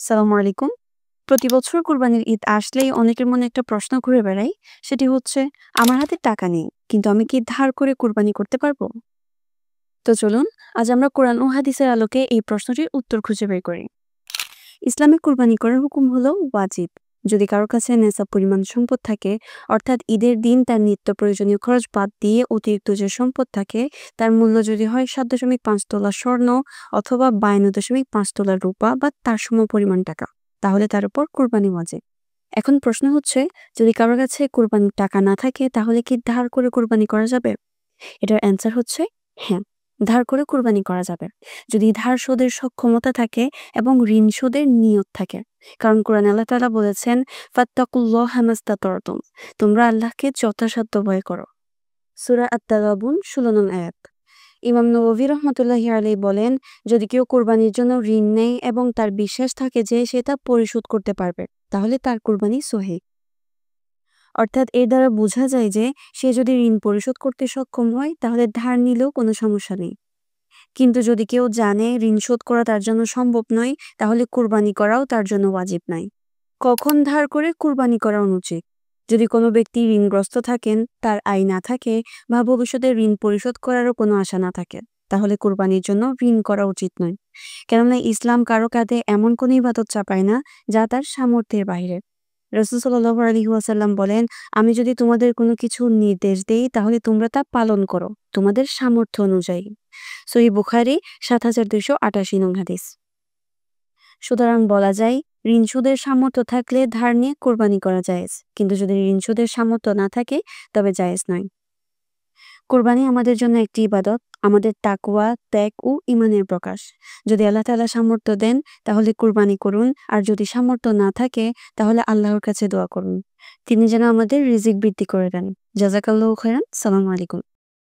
সালামু আলাইকুম। প্রতি বছর কোরবানির ঈদ আসলেই অনেকের মনে একটা প্রশ্ন ঘুরে বেড়ায়। সেটি হচ্ছে, আমার হাতে টাকা নেই, কিন্তু আমি কি ধার করে কোরবানি করতে পারবো? তো চলুন, আজ আমরা কোরআন ও হাদিসের আলোকে এই প্রশ্নটির উত্তর খুঁজে বের করি। ইসলামে কোরবানি করার হুকুম হলো ওয়াজিব। যদি কারো কাছে নেশাব পরিমাণ সম্পদ থাকে, অর্থাৎ ঈদের দিন তার নিত্য প্রয়োজনীয় খরচ বাদ দিয়ে অতিরিক্ত যে সম্পদ থাকে, তার মূল্য যদি হয় 7.5 তোলা স্বর্ণ অথবা 52.5 তোলা রূপা বা তার সমপরিমাণ টাকা, তাহলে তার উপর কোরবানি ওয়াজিব। এখন প্রশ্ন হচ্ছে, যদি কারোর কাছে কোরবানির টাকা না থাকে, তাহলে কি ধার করে কোরবানি করা যাবে? এটার অ্যান্সার হচ্ছে হ্যাঁ, ধার করে কোরবানি করা যাবে, যদি ধার শোধের সক্ষমতা থাকে এবং ঋণ শোধের নিয়ত থাকে। কারণ কোরআন আল্লাহ তাআলা বলেছেন, ফাত্তাকুল্লাহা মাস্তাতারতুম, তোমরা আল্লাহকে যথাসাধ্য ভয় করো। সূরা আত-তাগাবুন 16 নং আয়াত। ইমাম নববী রহমতুল্লাহি আলাইহি বলেন, যদি কেউ কোরবানির জন্য ঋণ নেয় এবং তার বিশ্বাস থাকে যে সে তা পরিশোধ করতে পারবে, তাহলে তার কোরবানি সহিহ। অর্থাৎ এর দ্বারা বোঝা যায় যে সে যদি ঋণ পরিশোধ করতে সক্ষম হয়, তাহলে ধার নিলেও কোনো সমস্যা নেই। কিন্তু যদি কেউ জানে ঋণ শোধ করা তার জন্য সম্ভব নয়, তাহলে কুরবানি করাও তার জন্য ওয়াজিব নাই। কখন ধার করে কুরবানি করা অনুচিত? যদি কোনো ব্যক্তি ঋণগ্রস্ত থাকেন, তার আয় না থাকে বা ভবিষ্যতে ঋণ পরিশোধ করারও কোনো আশা না থাকে, তাহলে কুরবানির জন্য ঋণ করা উচিত নয়। কেননা ইসলাম কারো কাঁধে এমন কোনো ইবাদত চাপায় না যা তার সামর্থ্যের বাইরে। রাসূল সাল্লাল্লাহু আলাইহি ওয়াসাল্লাম বলেন, আমি যদি তোমাদের কোনো কিছু নির্দেশ দেই, তাহলে তোমরা তা পালন করো তোমাদের সামর্থ্য অনুযায়ী। সহিহ বুখারী ৭২৮৮ নং হাদিস। সুতরাং বলা যায়, ঋণ শোধের সামর্থ্য থাকলে ধার নিয়ে কোরবানি করা জায়েজ, কিন্তু যদি ঋণ শোধের সামর্থ্য না থাকে, তবে জায়েজ নয়। কোরবানি আমাদের জন্য একটি ইবাদত, আমাদের তাকওয়া, ত্যাগ ও ঈমানের প্রকাশ। যদি আল্লাহ তাআলা সামর্থ্য দেন, তাহলে কোরবানি করুন, আর যদি সামর্থ্য না থাকে, তাহলে আল্লাহর কাছে দোয়া করুন। তিনি যেন আমাদের রিজিক বৃদ্ধি করে দেন। জাযাকাল্লাহু খাইরান। সালামু আলাইকুম।